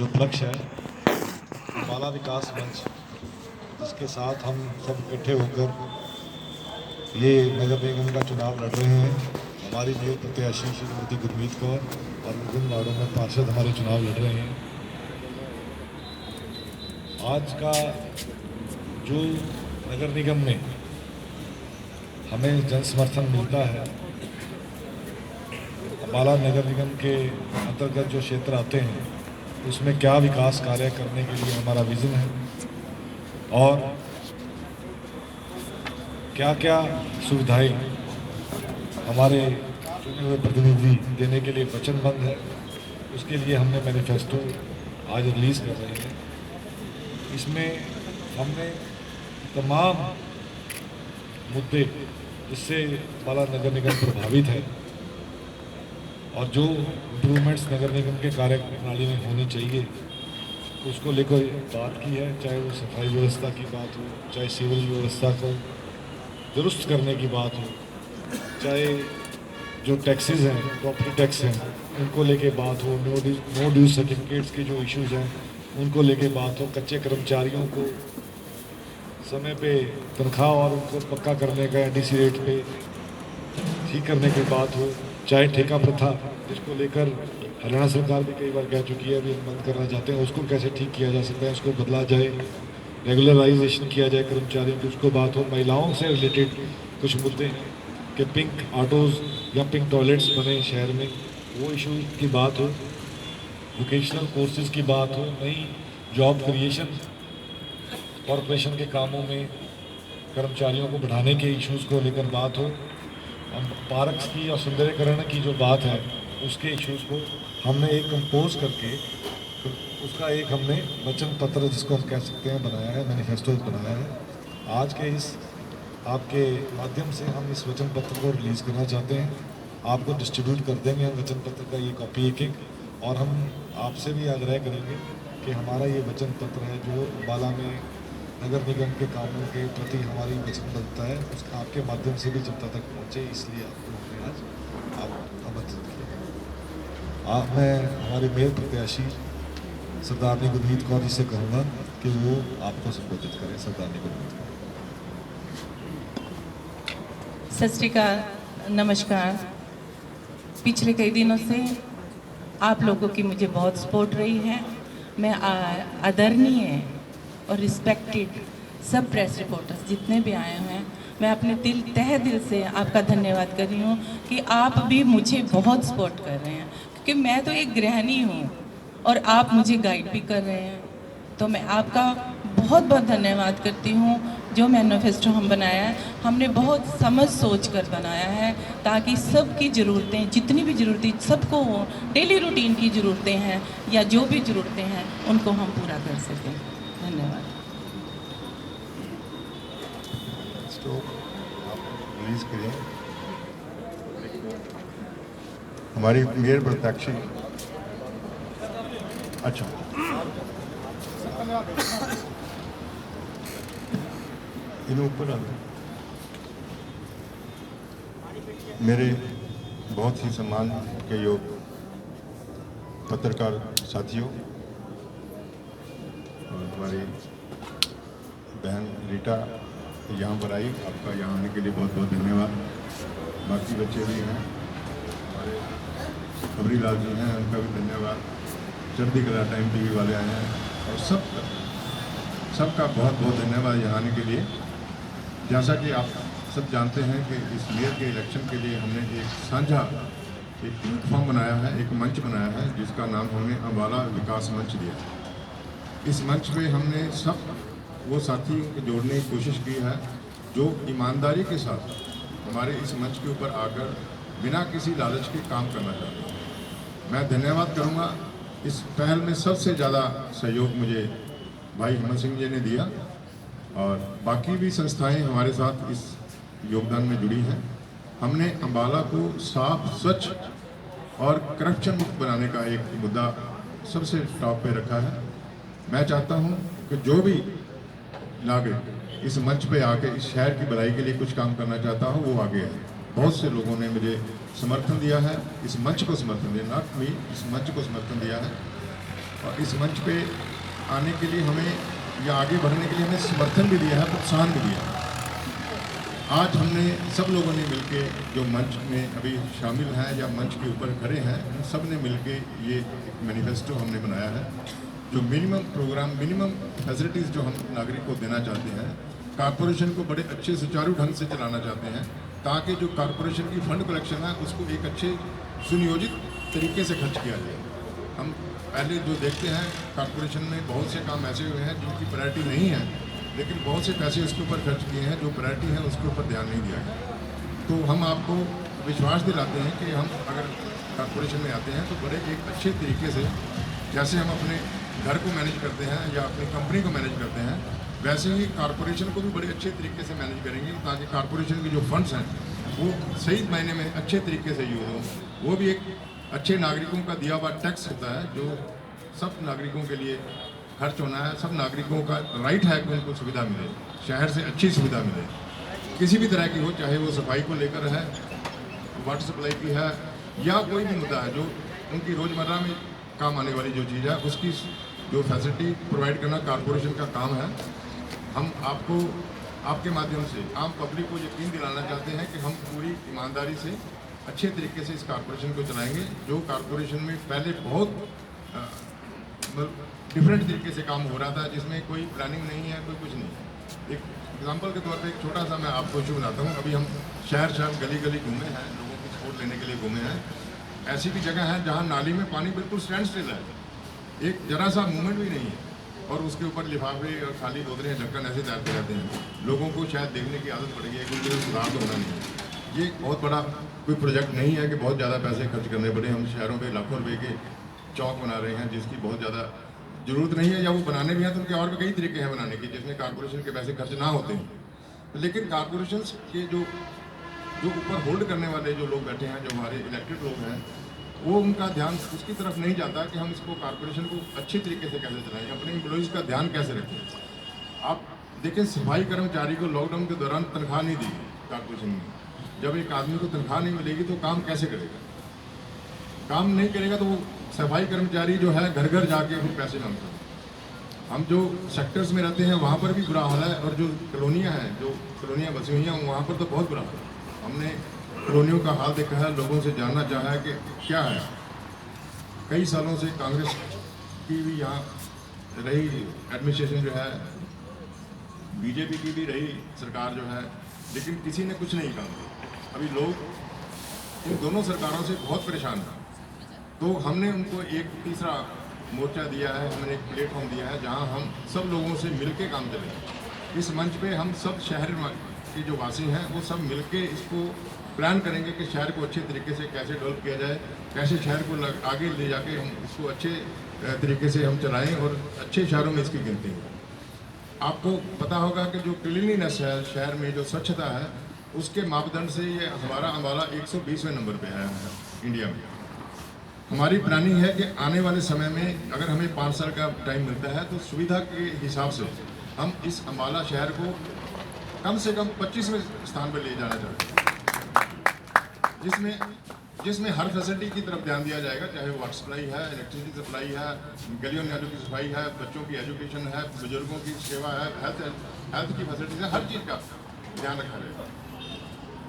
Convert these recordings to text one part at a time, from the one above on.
जो उपलक्ष्य है अम्बाला विकास मंच, जिसके साथ हम सब इकट्ठे होकर ये नगर निगम का चुनाव लड़ रहे हैं। हमारी मेयर प्रत्याशी श्रीमती गुरमीत कौर और विभिन्न वार्डों में पार्षद हमारे चुनाव लड़ रहे हैं। आज का जो नगर निगम में हमें जन समर्थन मिलता है, अम्बाला नगर निगम के अंतर्गत जो क्षेत्र आते हैं उसमें क्या विकास कार्य करने के लिए हमारा विजन है और क्या क्या सुविधाएं हमारे चुने हुए प्रतिनिधि देने के लिए वचनबद्ध है, उसके लिए हमने मैनिफेस्टो आज रिलीज़ कर रहे हैं। इसमें हमने तमाम मुद्दे जिससे अम्बाला नगर निगम प्रभावित है और जो इम्प्रूवमेंट्स नगर निगम के कार्य प्रणाली में होनी चाहिए उसको लेकर बात की है। चाहे वो सफाई व्यवस्था की बात हो, चाहे सिविल व्यवस्था को दुरुस्त करने की बात हो, चाहे जो टैक्सेस हैं, प्रॉपर्टी टैक्स हैं, उनको लेके बात हो, नो ड्यू सर्टिफिकेट्स के जो इश्यूज़ हैं उनको लेके बात हो, कच्चे कर्मचारियों को समय पे तनख्वाह और उनको पक्का करने का एनडीसी रेट पे ठीक करने की बात हो, चाहे ठेका प्रथा जिसको लेकर हरियाणा सरकार भी कई बार कह चुकी है अभी हम बंद करना चाहते हैं, उसको कैसे ठीक किया जा सकता है, उसको बदला जाए, रेगुलराइजेशन किया जाए कर्मचारियों की, उसको बात हो। महिलाओं से रिलेटेड कुछ मुद्दे हैं कि पिंक ऑटोज़ या पिंक टॉयलेट्स बने शहर में, वो इशू की बात हो। वोकेशनल कोर्सेज की बात हो, नई जॉब क्रिएशन कॉरपोरेशन के कामों में कर्मचारियों को बढ़ाने के इश्यूज़ को लेकर बात हो। हम पार्क्स की और सुंदरीकरण की जो बात है उसके इश्यूज़ को हमने एक कंपोज करके उसका एक हमने वचन पत्र जिसको हम कह सकते हैं बनाया है, मैनिफेस्टो बनाया है। आज के इस आपके माध्यम से हम इस वचन पत्र को रिलीज़ करना चाहते हैं, आपको डिस्ट्रीब्यूट कर देंगे हम वचन पत्र का ये कॉपी एक और हम आपसे भी आग्रह करेंगे कि हमारा ये वचन पत्र है जो अम्बाला में नगर निगम के कामों के प्रति हमारी वचनबद्धता है, उसका आपके माध्यम से भी जनता तक पहुँचे, इसलिए आपको हमने आज आप आमंत्रित किया। मैं हमारे मेयर प्रत्याशी सरदारनी गुरमीत कौर जी से कहूँगा कि वो आपको संबोधित करें। सरदारनी गुरमीत कौर। सत श्री अकाल, नमस्कार। पिछले कई दिनों से आप लोगों की मुझे बहुत सपोर्ट रही है। मैं आदरणीय और रिस्पेक्टेड सब प्रेस रिपोर्टर्स जितने भी आए हुए हैं, मैं अपने तहे दिल से आपका धन्यवाद कर रही हूँ कि आप भी मुझे बहुत सपोर्ट कर रहे हैं, क्योंकि मैं तो एक गृहिणी हूँ और आप मुझे गाइड भी कर रहे हैं। तो मैं आपका बहुत बहुत धन्यवाद करती हूँ। जो मैनिफेस्टो हम बनाया है, हमने बहुत समझ सोच कर बनाया है ताकि सबकी ज़रूरतें, जितनी भी ज़रूरतें सबको हो, डेली रूटीन की ज़रूरतें हैं या जो भी ज़रूरतें हैं उनको हम पूरा कर सकें। धन्यवाद। तो आप रिलीज़ करिए। हमारी मेयर प्रत्याशी, अच्छा इन्हें ऊपर आ गए। मेरे बहुत ही सम्मान के योग पत्रकार साथियों और हमारी बहन रीटा यहाँ पर आई, आपका यहाँ आने के लिए बहुत बहुत धन्यवाद। बाकी बच्चे भी हैं, हमारे खबरी लाल जी हैं, उनका भी धन्यवाद। चढ़ती कला टाइम टीवी वाले आए हैं और सबका बहुत बहुत धन्यवाद यहाँ आने के लिए। जैसा कि आप सब जानते हैं कि इस मेयर के इलेक्शन के लिए हमने एक साझा एक प्लेटफॉर्म बनाया है, एक मंच बनाया है जिसका नाम हमने अम्बाला विकास मंच दिया। इस मंच पे हमने सब वो साथी जोड़ने की कोशिश की है जो ईमानदारी के साथ हमारे इस मंच के ऊपर आकर बिना किसी लालच के काम करना चाहते हैं। मैं धन्यवाद करूंगा। इस पहल में सबसे ज़्यादा सहयोग मुझे भाई हेमंत सिंह जी ने दिया और बाकी भी संस्थाएं हमारे साथ इस योगदान में जुड़ी हैं। हमने अम्बाला को साफ, स्वच्छ और करप्शन मुक्त बनाने का एक मुद्दा सबसे टॉप पे रखा है। मैं चाहता हूं कि जो भी नागरिक इस मंच पे आके इस शहर की भलाई के लिए कुछ काम करना चाहता हूं वो आगे है। बहुत से लोगों ने मुझे समर्थन दिया है, इस मंच को समर्थन दिया, नॉट मी, इस मंच को समर्थन दिया है। और इस मंच पे आने के लिए हमें या आगे बढ़ने के लिए हमें समर्थन भी दिया है, प्रोत्साहन भी दिया है। आज हमने सब लोगों ने मिलके जो मंच में अभी शामिल हैं या मंच के ऊपर खड़े हैं, हम सब ने मिलके ये मैनिफेस्टो हमने बनाया है, जो मिनिमम प्रोग्राम, मिनिमम फैसिलिटीज़ जो हम नागरिक को देना चाहते हैं, कॉरपोरेशन को बड़े अच्छे सुचारू ढंग से चलाना चाहते हैं, ताकि जो कॉरपोरेशन की फंड कलेक्शन है उसको एक अच्छे सुनियोजित तरीके से खर्च किया जाए। हम पहले जो देखते हैं कॉरपोरेशन में बहुत से काम ऐसे हुए हैं जिनकी प्रायोरिटी नहीं है, लेकिन बहुत से पैसे उसके ऊपर खर्च किए हैं, जो प्रायोरिटी है उसके ऊपर ध्यान नहीं दिया गया। तो हम आपको विश्वास दिलाते हैं कि हम अगर कॉरपोरेशन में आते हैं तो बड़े एक अच्छे तरीके से, जैसे हम अपने घर को मैनेज करते हैं या अपनी कंपनी को मैनेज करते हैं, वैसे ही कॉरपोरेशन को भी बड़े अच्छे तरीके से मैनेज करेंगे, ताकि कॉरपोरेशन के जो फंड्स हैं वो सही मायने में अच्छे तरीके से यूज़ हों। वो भी एक अच्छे नागरिकों का दिया हुआ टैक्स होता है, जो सब नागरिकों के लिए खर्च होना है। सब नागरिकों का राइट है कि उनको सुविधा मिले, शहर से अच्छी सुविधा मिले, किसी भी तरह की हो, चाहे वो सफाई को लेकर है, वाटर सप्लाई की है, या कोई भी मुद्दा है जो उनकी रोज़मर्रा में काम आने वाली जो चीज़ है, उसकी जो फैसिलिटी प्रोवाइड करना कॉरपोरेशन का काम है। हम आपको आपके माध्यम से आम पब्लिक को यकीन दिलाना चाहते हैं कि हम पूरी ईमानदारी से अच्छे तरीके से इस कॉरपोरेशन को चलाएंगे। जो कॉरपोरेशन में पहले बहुत डिफरेंट तरीके से काम हो रहा था, जिसमें कोई प्लानिंग नहीं है, कोई कुछ नहीं। एक एग्जांपल के तौर पे एक छोटा सा मैं आपको इशू बनाता हूँ। अभी हम शहर गली गली घूमे हैं, लोगों की सपोर्ट लेने के लिए घूमे हैं। ऐसी भी जगह है जहाँ नाली में पानी बिल्कुल स्टैंड स्टिल है, एक जरा सा मूवमेंट भी नहीं है, और उसके ऊपर लिफाफे और खाली बोतलें ढक्कन ऐसे तैरते रहते हैं। लोगों को शायद देखने की आदत पड़ गई है, क्योंकि सुधार तो होना नहीं है। ये बहुत बड़ा कोई प्रोजेक्ट नहीं है कि बहुत ज़्यादा पैसे खर्च करने पड़े। हम शहरों पे लाखों रुपए के चौक बना रहे हैं, जिसकी बहुत ज़्यादा ज़रूरत नहीं है, या वो बनाने भी हैं तो उनके और भी कई तरीके हैं बनाने के, जिसमें कॉरपोरेशन के पैसे खर्च ना होते हैं। लेकिन कॉरपोरेशन के जो ऊपर होल्ड करने वाले जो लोग बैठे हैं, जो हमारे इलेक्टेड लोग हैं, वो उनका ध्यान उसकी तरफ नहीं जाता कि हम इसको कॉरपोरेशन को अच्छे तरीके से कैसे चलाएं, अपने एम्प्लॉइज़ का ध्यान कैसे रखें। आप देखें, सफाई कर्मचारी को लॉकडाउन के दौरान तनख्वाह नहीं दी कॉरपोरेशन में। जब एक आदमी को तनख्वाह नहीं मिलेगी तो काम कैसे करेगा? काम नहीं करेगा तो वो सफाई कर्मचारी जो है घर घर जाके फिर पैसे मांगता है। हम जो सेक्टर्स में रहते हैं वहाँ पर भी बुरा हाल है, और जो कॉलोनियाँ हैं, जो कॉलोनियाँ बसी हुई हैं, वहाँ पर तो बहुत बुरा हाल है। हमने कॉलोनियों का हाल देखा है, लोगों से जानना चाहा है कि क्या है। कई सालों से कांग्रेस की भी यहाँ रही एडमिनिस्ट्रेशन जो है, बीजेपी की भी रही सरकार जो है, लेकिन किसी ने कुछ नहीं काम किया। अभी लोग इन दोनों सरकारों से बहुत परेशान हैं, तो हमने उनको एक तीसरा मोर्चा दिया है, हमने एक प्लेटफॉर्म दिया है जहां हम सब लोगों से मिलके काम करेंगे। इस मंच पे हम सब शहर के जो वासी हैं वो सब मिलके इसको प्लान करेंगे कि शहर को अच्छे तरीके से कैसे डेवलप किया जाए, कैसे शहर को आगे ले जाके हम इसको अच्छे तरीके से हम चलाएं और अच्छे शहरों में इसकी गिनती हो। आपको पता होगा कि जो क्लीनलीनेस है शहर में, जो स्वच्छता है, उसके मापदंड से ये हमारा अम्बाला 120वें नंबर पे है इंडिया में। हमारी प्लानिंग है कि आने वाले समय में अगर हमें 5 साल का टाइम मिलता है तो सुविधा के हिसाब से हम इस अम्बाला शहर को कम से कम 25वें स्थान पर ले जाना चाहते हैं, जिसमें हर फैसिलिटी की तरफ ध्यान दिया जाएगा, चाहे वो वाटर सप्लाई है, इलेक्ट्रिसिटी सप्लाई है, गलियों नालियों की सफाई है, बच्चों की एजुकेशन है, बुजुर्गों की सेवा है, हेल्थ की फैसिलिटीज है, हर चीज़ का ध्यान रखा जाएगा।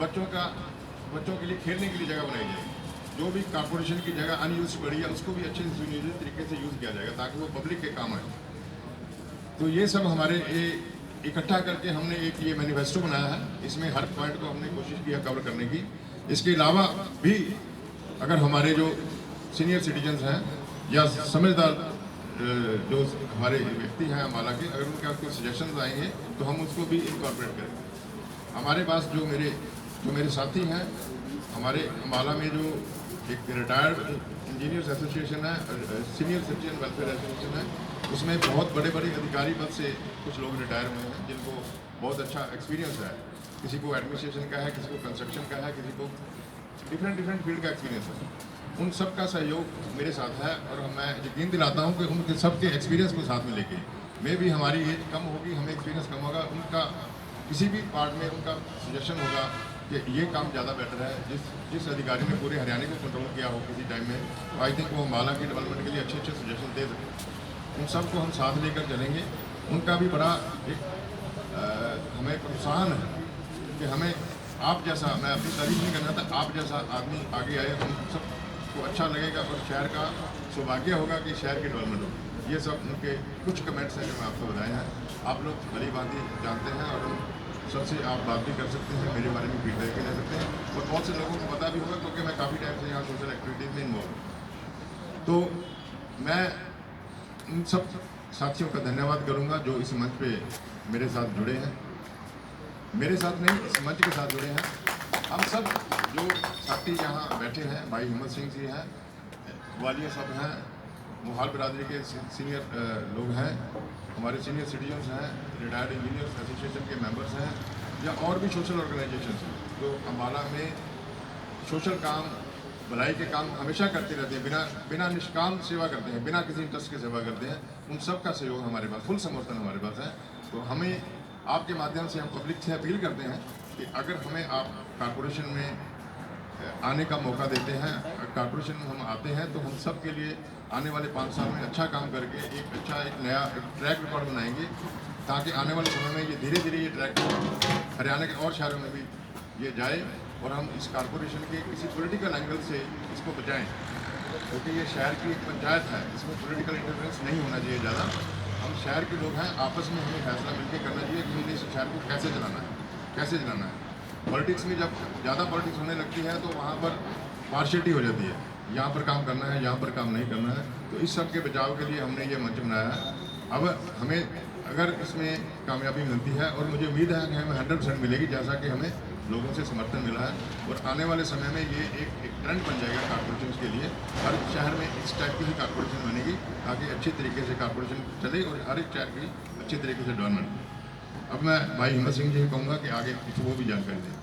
बच्चों के लिए खेलने के लिए जगह बनाई जाएगी। जो भी कॉरपोरेशन की जगह अनयूज पड़ी है उसको भी अच्छे सुनियोजित तरीके से यूज़ किया जाएगा, ताकि वो पब्लिक के काम आए। तो ये सब हमारे इकट्ठा करके हमने एक ये मैनिफेस्टो बनाया है। इसमें हर पॉइंट को हमने कोशिश किया कवर करने की। इसके अलावा भी अगर हमारे जो सीनियर सिटीजन्स हैं या समझदार जो हमारे व्यक्ति हैं अम्बाला के, अगर उनके आपको सजेशंस आएंगे तो हम उसको भी इनकॉर्पोरेट करेंगे। हमारे पास जो मेरे साथी हैं, हमारे अम्बाला में जो एक रिटायर्ड इंजीनियर्स एसोसिएशन है, सीनियर सिटीजन वेलफेयर एसोसिएशन है, उसमें बहुत बड़े अधिकारी पद से कुछ लोग रिटायर हुए हैं, जिनको बहुत अच्छा एक्सपीरियंस है। किसी को एडमिनिस्ट्रेशन का है, किसी को कंस्ट्रक्शन का है, किसी को डिफरेंट फील्ड का एक्सपीरियंस है। उन सब का सहयोग मेरे साथ है, और मैं यकीन दिलाता हूँ कि उनके सबके एक्सपीरियंस को साथ में लेके, मैं भी हमारी एज कम होगी, हमें एक्सपीरियंस कम होगा, उनका किसी भी पार्ट में उनका सजेशन होगा, कि ये काम ज़्यादा बेटर है। जिस अधिकारी ने पूरे हरियाणा को कंट्रोल किया हो किसी टाइम में, तो आई थिंक वो अम्बाला के डेवलपमेंट के लिए अच्छे अच्छे सजेशन दे सकते। उन सबको हम साथ लेकर चलेंगे। उनका भी बड़ा एक हमें प्रोत्साहन है कि हमें आप जैसा, मैं अपनी तारीफ नहीं करना था, आप जैसा आदमी आगे आए, हम सबको अच्छा लगेगा और शहर का सौभाग्य होगा कि शहर की डेवलपमेंट होगी। ये सब उनके कुछ कमेंट्स हैं जो मैं आपको बताए हैं। आप लोग भली भांति जानते हैं और हम सबसे आप बात भी कर सकते हैं, मेरे बारे में फीडबैक भी ले सकते हैं, और बहुत से लोगों को पता भी होगा क्योंकि मैं काफ़ी टाइम से यहाँ सोशल एक्टिविटीज़ में इन्वॉल्व हूँ। तो मैं उन सब साथियों का धन्यवाद करूँगा जो इस मंच पे मेरे साथ जुड़े हैं, मेरे साथ नहीं, इस मंच के साथ जुड़े हैं। हम सब जो साथी यहाँ बैठे हैं, भाई हिम्मत सिंह जी हैं, वालिया सब हैं, मोहाल बिरादरी के सीनियर लोग हैं, हमारे सीनियर सिटीजन्स हैं, रिटायर्ड इंजीनियर्स एसोसिएशन के मेंबर्स हैं, या और भी सोशल ऑर्गेनाइजेशंस हैं जो अम्बाला में सोशल काम, भलाई के काम हमेशा करते रहते हैं, बिना निष्काम सेवा करते हैं, बिना किसी इंटरेस्ट की सेवा करते हैं। उन सब का सहयोग हमारे पास, फुल समर्थन हमारे पास है। तो हमें आपके माध्यम से हम पब्लिक से अपील करते हैं कि अगर हमें आप कॉरपोरेशन में आने का मौका देते हैं, कॉरपोरेशन में हम आते हैं, तो हम सब के लिए आने वाले 5 साल में अच्छा काम करके एक नया ट्रैक रिकॉर्ड बनाएंगे, ताकि आने वाले समय में ये धीरे धीरे ये ट्रैक हरियाणा के और शहरों में भी ये जाए और हम इस कॉरपोरेशन के किसी पॉलिटिकल एंगल से इसको बचाएं, क्योंकि ये शहर की एक पंचायत है, इसमें पॉलिटिकल इंटरफेरेंस नहीं होना चाहिए ज़्यादा। हम शहर के लोग हैं, आपस में हमें फैसला मिलकर करना चाहिए कि हमने इस शहर को कैसे चलाना है। पॉलिटिक्स में जब ज़्यादा पॉलिटिक्स होने लगती है तो वहाँ पर पार्शियलिटी हो जाती है, यहाँ पर काम करना है, यहाँ पर काम नहीं करना है। तो इस सब के बचाव के लिए हमने ये मंच बनाया है। अब हमें अगर इसमें कामयाबी मिलती है, और मुझे उम्मीद है कि हमें 100% मिलेगी, जैसा कि हमें लोगों से समर्थन मिला है, और आने वाले समय में ये एक ट्रेंड बन जाएगा कॉरपोरेशन के लिए। हर शहर में इस टाइप की ही कॉरपोरेशन बनेगी, ताकि अच्छी तरीके से कॉरपोरेशन चले और हर एक शहर की अच्छी तरीके से डेवलपमेंट। अब मैं भाई हिम्मत सिंह जी को कहूँगा कि आगे कुछ वो भी जानकारी दें।